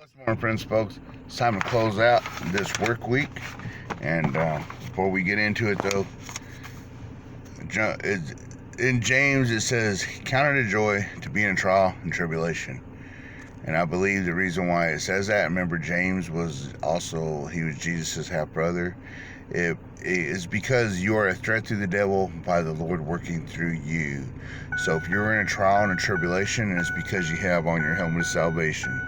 What's more, friends, folks? It's time to close out this work week. And before we get into it, though, in James it says, "Count it a joy to be in trial and tribulation." And I believe the reason why it says that, remember, James was Jesus' half brother. It is because you are a threat to the devil by the Lord working through you. So if you're in a trial and a tribulation, it's because you have on your helmet of salvation.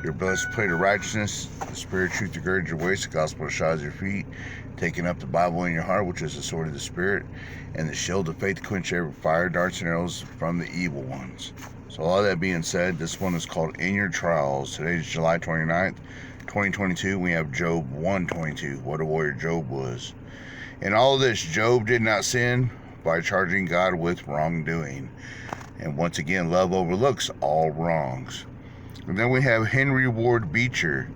Your breastplate of righteousness, the spirit of truth to gird your waist, the gospel to shod your feet, taking up the Bible in your heart, which is the sword of the Spirit, and the shield of faith to quench every fire, darts, and arrows from the evil ones. So all that being said, this one is called In Your Trials. Today is July 29th, 2022. We have Job 122, what a warrior Job was. In all of this, Job did not sin by charging God with wrongdoing. And once again, love overlooks all wrongs. And then we have Henry Ward Beecher.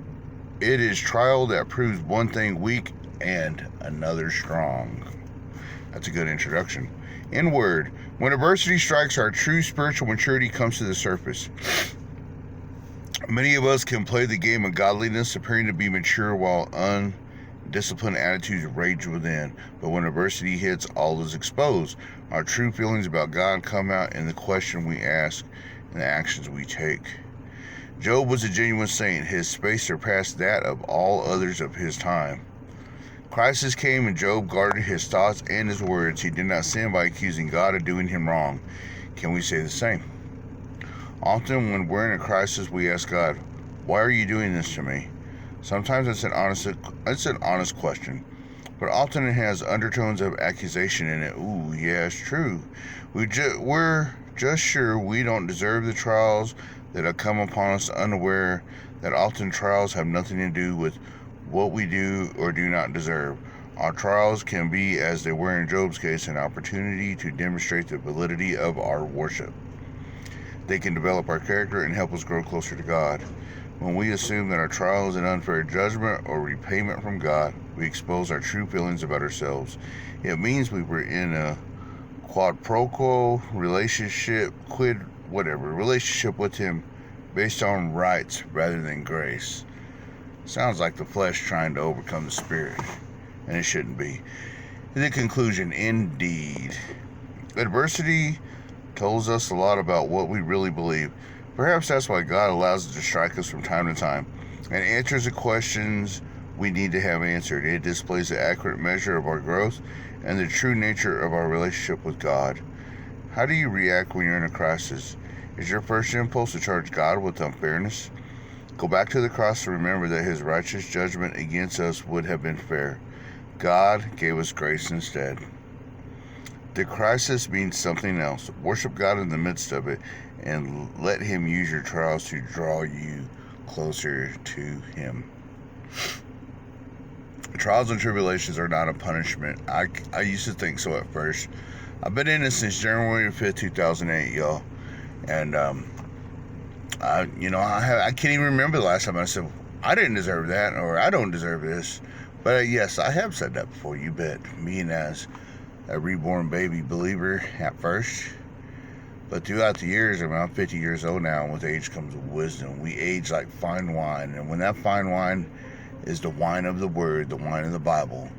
It is trial that proves one thing weak and another strong. That's a good introduction. In word, when adversity strikes, our true spiritual maturity comes to the surface. Many of us can play the game of godliness, appearing to be mature while undisciplined attitudes rage within. But when adversity hits, all is exposed. Our true feelings about God come out in the question we ask and the actions we take. Job was a genuine saint. His faith surpassed that of all others of his time. Crisis came and Job guarded his thoughts and his words. He did not sin by accusing God of doing him wrong. Can we say the same? Often when we're in a crisis, we ask God, "Why are you doing this to me?" Sometimes it's an honest question, but often it has undertones of accusation in it. Ooh, yeah, it's true. We're just sure we don't deserve the trials that have come upon us, unaware that often trials have nothing to do with what we do or do not deserve. Our trials can be, as they were in Job's case, an opportunity to demonstrate the validity of our worship. They can develop our character and help us grow closer to God. When we assume that our trial is an unfair judgment or repayment from God, we expose our true feelings about ourselves. It means we were in a quid pro quo relationship with Him based on rights rather than grace. Sounds like the flesh trying to overcome the spirit, and it shouldn't be. In the conclusion, indeed, adversity tells us a lot about what we really believe. Perhaps that's why God allows it to strike us from time to time and answers the questions we need to have answered. It displays the accurate measure of our growth and the true nature of our relationship with God. How do you react when you're in a crisis? Is your first impulse to charge God with unfairness? Go back to the cross to remember that His righteous judgment against us would have been fair. God gave us grace instead. The crisis means something else. Worship God in the midst of it and let Him use your trials to draw you closer to Him. Trials and tribulations are not a punishment. I used to think so at first. I've been in this since January 5th, 2008, y'all. And I can't even remember the last time I said I didn't deserve that or I don't deserve this. But yes, I have said that before, you bet. Being as a reborn baby believer at first. But throughout the years, I'm 50 years old now, and with age comes wisdom. We age like fine wine, and when that fine wine is the wine of the Word, the wine of the Bible,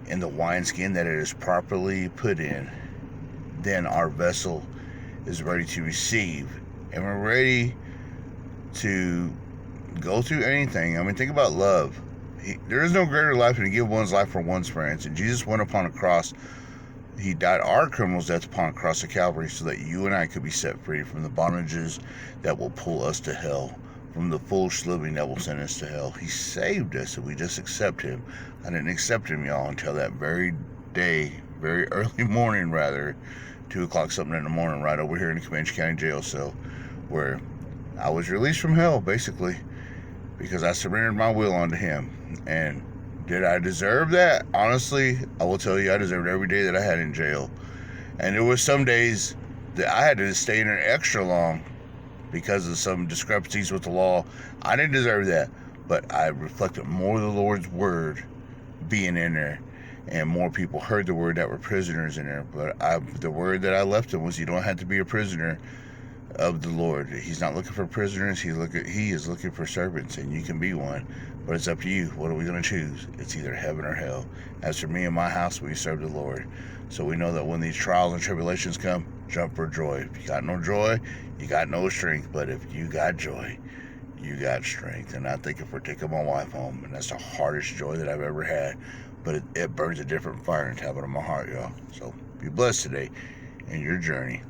in the wineskin that it is properly put in, then our vessel is ready to receive, and we're ready to go through anything. I mean, think about love. There is no greater life than to give one's life for one's friends, and Jesus went upon a cross. He died our criminal's death upon a cross of Calvary so that you and I could be set free from the bondages that will pull us to hell, from the foolish living that will send us to hell. He saved us if we just accept Him. I didn't accept Him, y'all, until that very day, very early morning, rather, 2 o'clock something in the morning, right over here in the Comanche County jail cell, where I was released from hell, basically, because I surrendered my will unto Him. And did I deserve that? Honestly, I will tell you, I deserved every day that I had in jail. And there were some days that I had to stay in there extra long because of some discrepancies with the law. I didn't deserve that, but I reflected more of the Lord's word being in there, and more people heard the word that were prisoners in there. But the word that I left them was, you don't have to be a prisoner of the Lord. He's not looking for prisoners. He is looking for servants, and you can be one. But it's up to you. What are we going to choose? It's either heaven or hell. As for me and my house, we serve the Lord. So we know that when these trials and tribulations come, jump for joy. If you got no joy, you got no strength. But if you got joy, you got strength. And I thank you for taking my wife home. And that's the hardest joy that I've ever had. But it burns a different fire and tap it on my heart, y'all. So be blessed today in your journey.